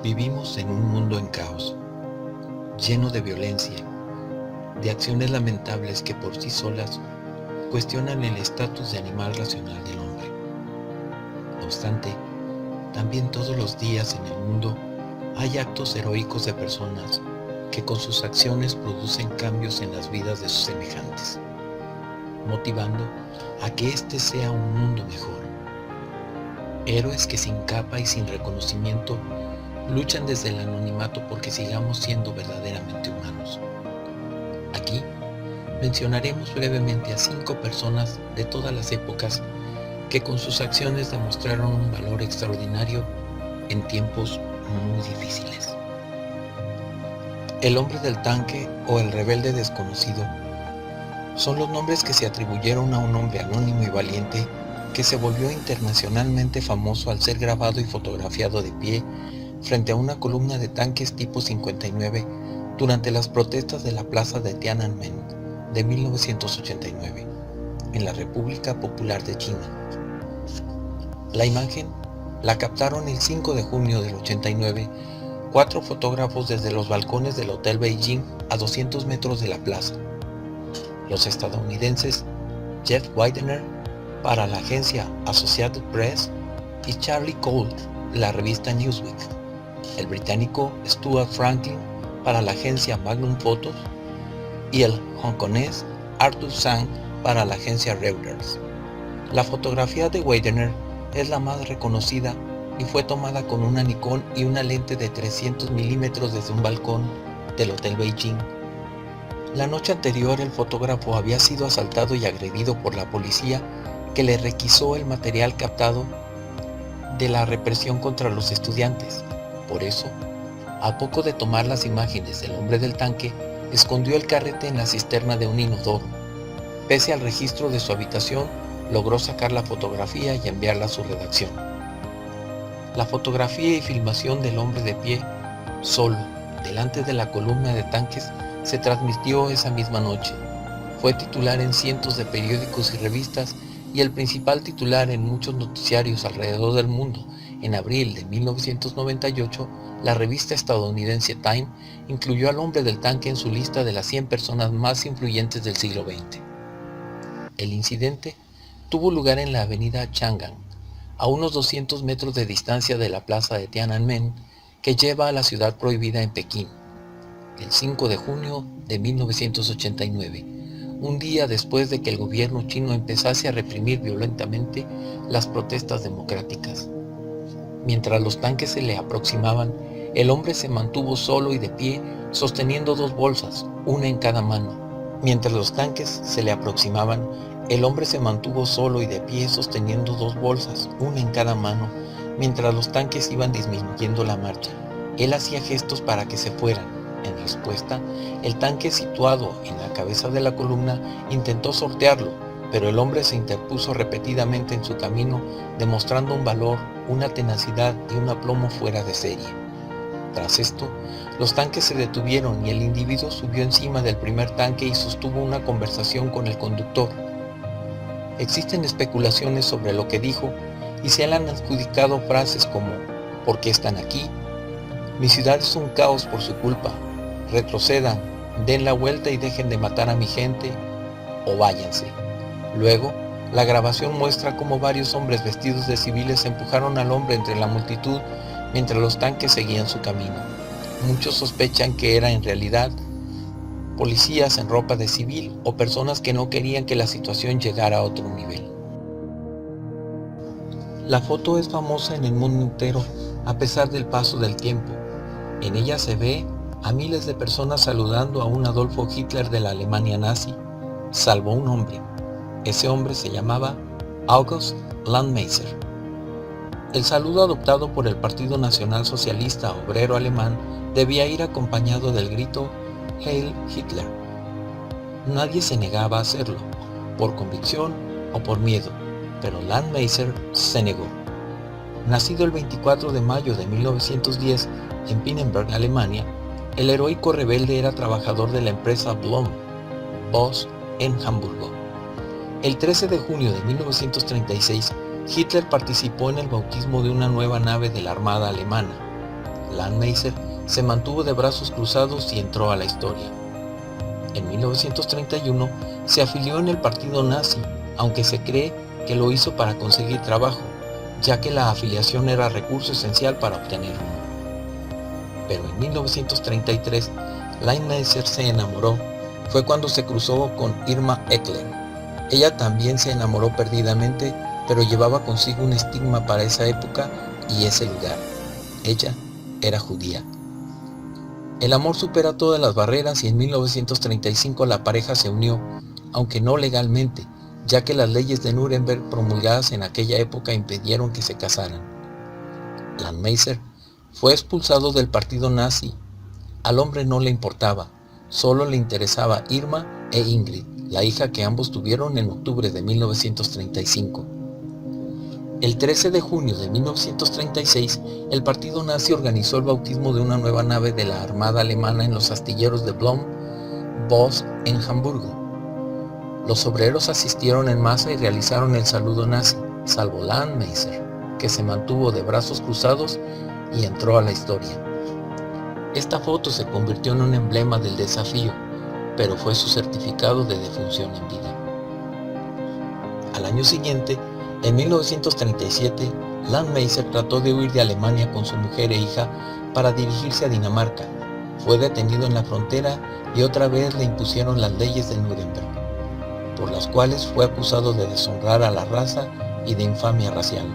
Vivimos en un mundo en caos, lleno de violencia, de acciones lamentables que por sí solas cuestionan el estatus de animal racional del hombre. No obstante, también todos los días en el mundo hay actos heroicos de personas que con sus acciones producen cambios en las vidas de sus semejantes, motivando a que este sea un mundo mejor. Héroes que sin capa y sin reconocimiento luchan desde el anonimato porque sigamos siendo verdaderamente humanos. Aquí mencionaremos brevemente a 5 personas de todas las épocas que con sus acciones demostraron un valor extraordinario en tiempos muy difíciles. El hombre del tanque o el rebelde desconocido son los nombres que se atribuyeron a un hombre anónimo y valiente que se volvió internacionalmente famoso al ser grabado y fotografiado de pie frente a una columna de tanques tipo 59 durante las protestas de la plaza de Tiananmen de 1989 en la República Popular de China. La imagen la captaron el 5 de junio del 89 4 fotógrafos desde los balcones del Hotel Beijing a 200 metros de la plaza. Los estadounidenses Jeff Widener para la agencia Associated Press y Charlie Cole de la revista Newsweek, el británico Stuart Franklin para la agencia Magnum Photos y el hongkonés Arthur Sang para la agencia Reuters. La fotografía de Widener es la más reconocida y fue tomada con una Nikon y una lente de 300 milímetros desde un balcón del Hotel Beijing. La noche anterior el fotógrafo había sido asaltado y agredido por la policía que le requisó el material captado de la represión contra los estudiantes. Por eso, a poco de tomar las imágenes del hombre del tanque, escondió el carrete en la cisterna de un inodoro. Pese al registro de su habitación, logró sacar la fotografía y enviarla a su redacción. La fotografía y filmación del hombre de pie, solo, delante de la columna de tanques, se transmitió esa misma noche. Fue titular en cientos de periódicos y revistas y el principal titular en muchos noticiarios alrededor del mundo. En abril de 1998, la revista estadounidense Time incluyó al hombre del tanque en su lista de las 100 personas más influyentes del siglo XX. El incidente tuvo lugar en la avenida Chang'an, a unos 200 metros de distancia de la plaza de Tiananmen, que lleva a la ciudad prohibida en Pekín, el 5 de junio de 1989, un día después de que el gobierno chino empezase a reprimir violentamente las protestas democráticas. Mientras los tanques se le aproximaban, el hombre se mantuvo solo y de pie, sosteniendo 2 bolsas, una en cada mano. Mientras los tanques se le aproximaban, el hombre se mantuvo solo y de pie, sosteniendo 2 bolsas, una en cada mano, mientras los tanques iban disminuyendo la marcha. Él hacía gestos para que se fueran. En respuesta, el tanque situado en la cabeza de la columna intentó sortearlo, pero el hombre se interpuso repetidamente en su camino, demostrando un valor, una tenacidad y un aplomo fuera de serie. Tras esto, los tanques se detuvieron y el individuo subió encima del primer tanque y sostuvo una conversación con el conductor. Existen especulaciones sobre lo que dijo y se han adjudicado frases como ¿por qué están aquí? Mi ciudad es un caos por su culpa. Retrocedan, den la vuelta y dejen de matar a mi gente, o váyanse. Luego, la grabación muestra cómo varios hombres vestidos de civiles empujaron al hombre entre la multitud mientras los tanques seguían su camino. Muchos sospechan que era en realidad policías en ropa de civil o personas que no querían que la situación llegara a otro nivel. La foto es famosa en el mundo entero a pesar del paso del tiempo. En ella se ve a miles de personas saludando a un Adolfo Hitler de la Alemania nazi, salvo un hombre. Ese hombre se llamaba August Landmeiser. El saludo adoptado por el Partido Nacional Socialista Obrero Alemán debía ir acompañado del grito Heil Hitler. Nadie se negaba a hacerlo, por convicción o por miedo, pero Landmeiser se negó. Nacido el 24 de mayo de 1910 en Pinneberg, Alemania, el heroico rebelde era trabajador de la empresa Blom, Bosch, en Hamburgo. El 13 de junio de 1936, Hitler participó en el bautismo de una nueva nave de la Armada alemana, Landmeiser se mantuvo de brazos cruzados y entró a la historia. En 1931 se afilió en el partido nazi, aunque se cree que lo hizo para conseguir trabajo, ya que la afiliación era recurso esencial para obtener uno. Pero en 1933, Landmeiser se enamoró. Fue cuando se cruzó con Irma Eckler. Ella también se enamoró perdidamente, pero llevaba consigo un estigma para esa época y ese lugar. Ella era judía. El amor supera todas las barreras y en 1935 la pareja se unió, aunque no legalmente, ya que las leyes de Nuremberg promulgadas en aquella época impidieron que se casaran. Landmeiser fue expulsado del partido nazi. Al hombre no le importaba, solo le interesaba Irma e Ingrid, la hija que ambos tuvieron en octubre de 1935. El 13 de junio de 1936, el partido nazi organizó el bautismo de una nueva nave de la Armada Alemana en los astilleros de Blom, Voss en Hamburgo. Los obreros asistieron en masa y realizaron el saludo nazi, salvo Landmeiser, que se mantuvo de brazos cruzados y entró a la historia. Esta foto se convirtió en un emblema del desafío, pero fue su certificado de defunción en vida. Al año siguiente, en 1937, Landmeiser trató de huir de Alemania con su mujer e hija para dirigirse a Dinamarca. Fue detenido en la frontera y otra vez le impusieron las leyes de Nuremberg, por las cuales fue acusado de deshonrar a la raza y de infamia racial.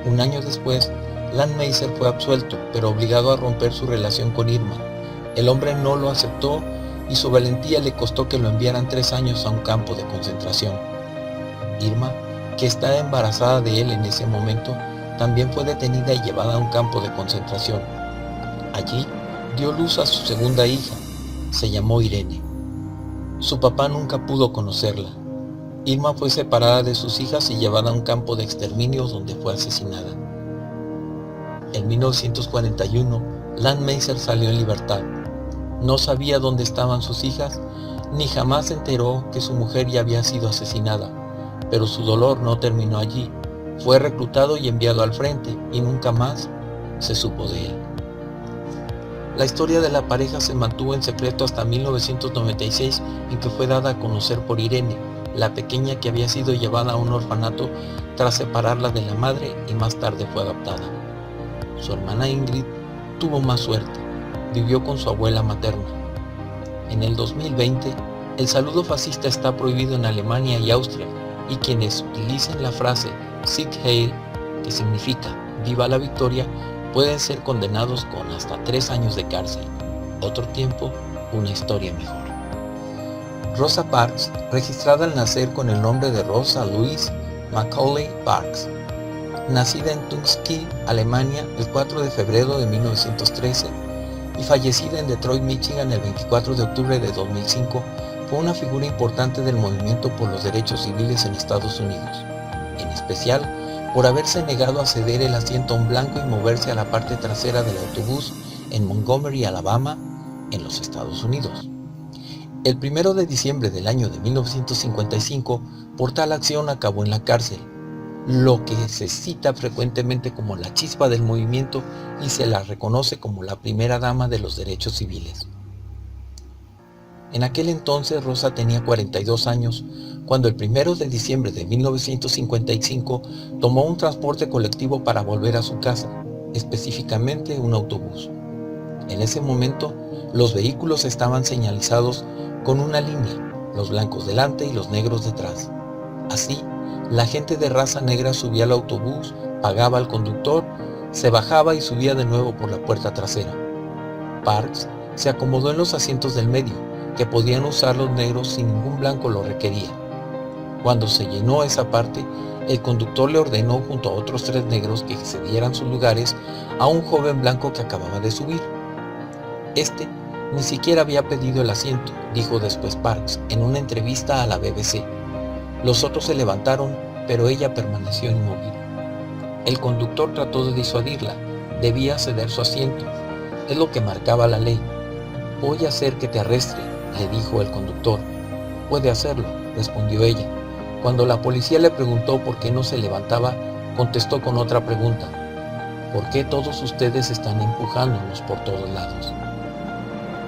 Un año después, Landmeiser fue absuelto, pero obligado a romper su relación con Irma. El hombre no lo aceptó y su valentía le costó que lo enviaran 3 años a un campo de concentración. Irma, que estaba embarazada de él en ese momento, también fue detenida y llevada a un campo de concentración. Allí dio luz a su segunda hija. Se llamó Irene. Su papá nunca pudo conocerla. Irma fue separada de sus hijas y llevada a un campo de exterminio donde fue asesinada. En 1941, Landmeiser salió en libertad. No sabía dónde estaban sus hijas, ni jamás se enteró que su mujer ya había sido asesinada. Pero su dolor no terminó allí. Fue reclutado y enviado al frente y nunca más se supo de él. La historia de la pareja se mantuvo en secreto hasta 1996, en que fue dada a conocer por Irene, la pequeña que había sido llevada a un orfanato tras separarla de la madre y más tarde fue adoptada. Su hermana Ingrid tuvo más suerte, vivió con su abuela materna. En el 2020, el saludo fascista está prohibido en Alemania y Austria, y quienes utilicen la frase Sieg Heil, que significa Viva la Victoria, pueden ser condenados con hasta 3 años de cárcel. Otro tiempo, una historia mejor. Rosa Parks, registrada al nacer con el nombre de Rosa Louise Macaulay Parks, nacida en Tungsky, Alemania, el 4 de febrero de 1913 y fallecida en Detroit, Michigan, el 24 de octubre de 2005, fue una figura importante del movimiento por los derechos civiles en Estados Unidos, en especial por haberse negado a ceder el asiento a un blanco y moverse a la parte trasera del autobús en Montgomery, Alabama, en los Estados Unidos. El 1 de diciembre del año de 1955, por tal acción acabó en la cárcel, lo que se cita frecuentemente como la chispa del movimiento y se la reconoce como la primera dama de los derechos civiles. En aquel entonces Rosa tenía 42 años, cuando el 1 de diciembre de 1955 tomó un transporte colectivo para volver a su casa, específicamente un autobús. En ese momento, los vehículos estaban señalizados con una línea, los blancos delante y los negros detrás. Así, la gente de raza negra subía al autobús, pagaba al conductor, se bajaba y subía de nuevo por la puerta trasera. Parks se acomodó en los asientos del medio, que podían usar los negros si ningún blanco lo requería. Cuando se llenó esa parte, el conductor le ordenó junto a otros 3 negros que cedieran sus lugares a un joven blanco que acababa de subir. Este ni siquiera había pedido el asiento, dijo después Parks en una entrevista a la BBC. Los otros se levantaron, pero ella permaneció inmóvil. El conductor trató de disuadirla, debía ceder su asiento, es lo que marcaba la ley. Voy a hacer que te arrestre, le dijo el conductor. Puede hacerlo, respondió ella. Cuando la policía le preguntó por qué no se levantaba, contestó con otra pregunta. ¿Por qué todos ustedes están empujándonos por todos lados?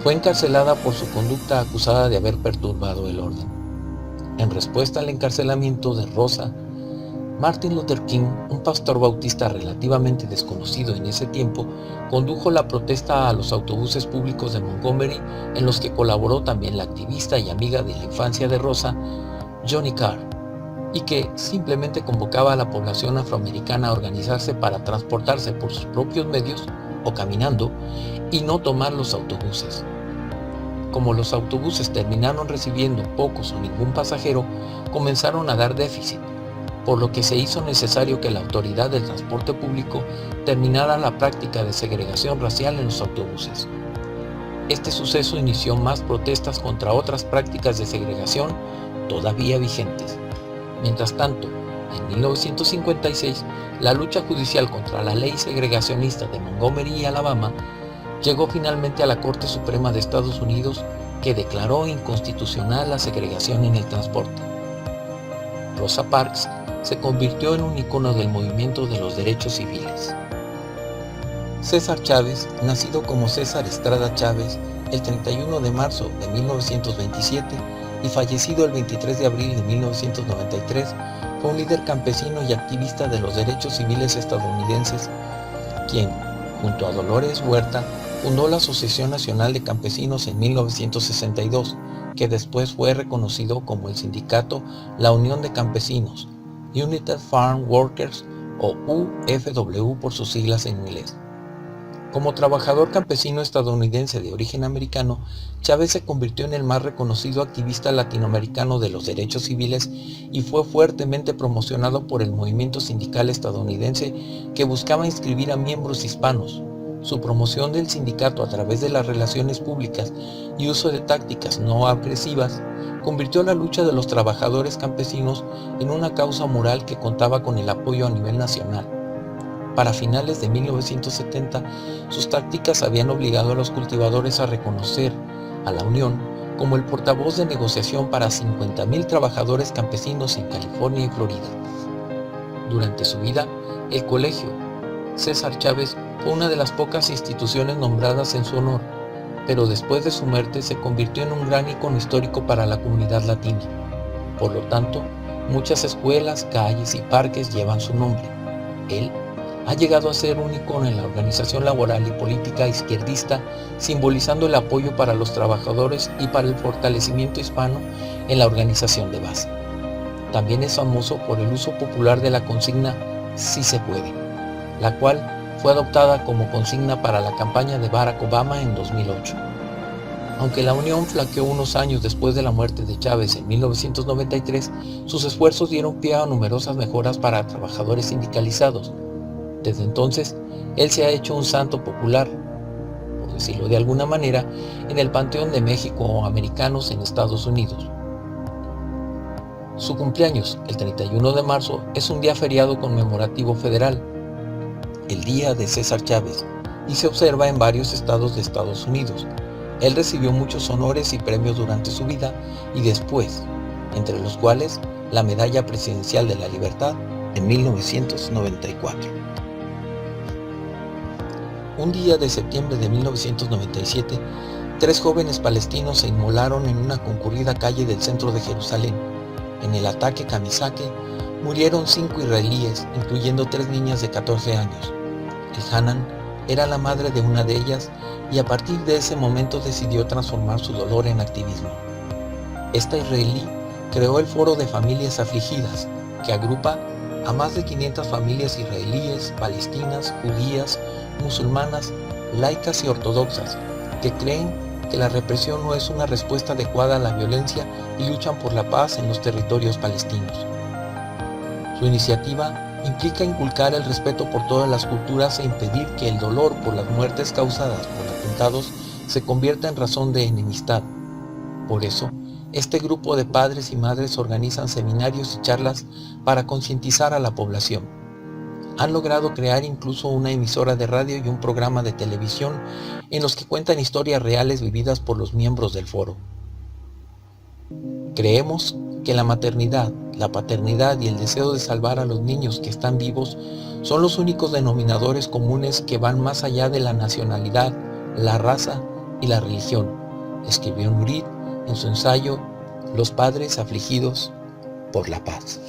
Fue encarcelada por su conducta acusada de haber perturbado el orden. En respuesta al encarcelamiento de Rosa, Martin Luther King, un pastor bautista relativamente desconocido en ese tiempo, condujo la protesta a los autobuses públicos de Montgomery, en los que colaboró también la activista y amiga de la infancia de Rosa, Johnny Carr, y que simplemente convocaba a la población afroamericana a organizarse para transportarse por sus propios medios o caminando y no tomar los autobuses. Como los autobuses terminaron recibiendo pocos o ningún pasajero, comenzaron a dar déficit, por lo que se hizo necesario que la autoridad del transporte público terminara la práctica de segregación racial en los autobuses. Este suceso inició más protestas contra otras prácticas de segregación todavía vigentes. Mientras tanto, en 1956, la lucha judicial contra la ley segregacionista de Montgomery y Alabama llegó finalmente a la Corte Suprema de Estados Unidos, que declaró inconstitucional la segregación en el transporte. Rosa Parks se convirtió en un icono del movimiento de los derechos civiles. César Chávez, nacido como César Estrada Chávez el 31 de marzo de 1927 y fallecido el 23 de abril de 1993, fue un líder campesino y activista de los derechos civiles estadounidenses, quien, junto a Dolores Huerta, fundó la Asociación Nacional de Campesinos en 1962, que después fue reconocido como el sindicato La Unión de Campesinos, United Farm Workers, o UFW por sus siglas en inglés. Como trabajador campesino estadounidense de origen americano, Chávez se convirtió en el más reconocido activista latinoamericano de los derechos civiles y fue fuertemente promocionado por el movimiento sindical estadounidense que buscaba inscribir a miembros hispanos. Su promoción del sindicato a través de las relaciones públicas y uso de tácticas no agresivas convirtió la lucha de los trabajadores campesinos en una causa moral que contaba con el apoyo a nivel nacional. Para finales de 1970, sus tácticas habían obligado a los cultivadores a reconocer a la Unión como el portavoz de negociación para 50,000 trabajadores campesinos en California y Florida. Durante su vida, el colegio César Chávez fue una de las pocas instituciones nombradas en su honor, pero después de su muerte se convirtió en un gran icono histórico para la comunidad latina. Por lo tanto, muchas escuelas, calles y parques llevan su nombre. Él ha llegado a ser un icono en la organización laboral y política izquierdista, simbolizando el apoyo para los trabajadores y para el fortalecimiento hispano en la organización de base. También es famoso por el uso popular de la consigna "Sí se puede", la cual fue adoptada como consigna para la campaña de Barack Obama en 2008. Aunque la Unión flaqueó unos años después de la muerte de Chávez en 1993, sus esfuerzos dieron pie a numerosas mejoras para trabajadores sindicalizados. Desde entonces, él se ha hecho un santo popular, por decirlo de alguna manera, en el Panteón de México o americanos en Estados Unidos. Su cumpleaños, el 31 de marzo, es un día feriado conmemorativo federal, el Día de César Chávez, y se observa en varios estados de Estados Unidos. Él recibió muchos honores y premios durante su vida y después, entre los cuales la Medalla Presidencial de la Libertad en 1994. Un día de septiembre de 1997, 3 jóvenes palestinos se inmolaron en una concurrida calle del centro de Jerusalén. En el ataque Kamisake murieron 5 israelíes, incluyendo 3 niñas de 14 años. Elhanan era la madre de una de ellas y a partir de ese momento decidió transformar su dolor en activismo. Esta israelí creó el Foro de Familias Afligidas, que agrupa a más de 500 familias israelíes, palestinas, judías, musulmanas, laicas y ortodoxas, que creen que la represión no es una respuesta adecuada a la violencia y luchan por la paz en los territorios palestinos. Su iniciativa implica inculcar el respeto por todas las culturas e impedir que el dolor por las muertes causadas por atentados se convierta en razón de enemistad. Por eso, este grupo de padres y madres organizan seminarios y charlas para concientizar a la población. Han logrado crear incluso una emisora de radio y un programa de televisión en los que cuentan historias reales vividas por los miembros del foro. Creemos que la maternidad, la paternidad y el deseo de salvar a los niños que están vivos son los únicos denominadores comunes que van más allá de la nacionalidad, la raza y la religión, escribió Nurit en su ensayo Los padres afligidos por la paz.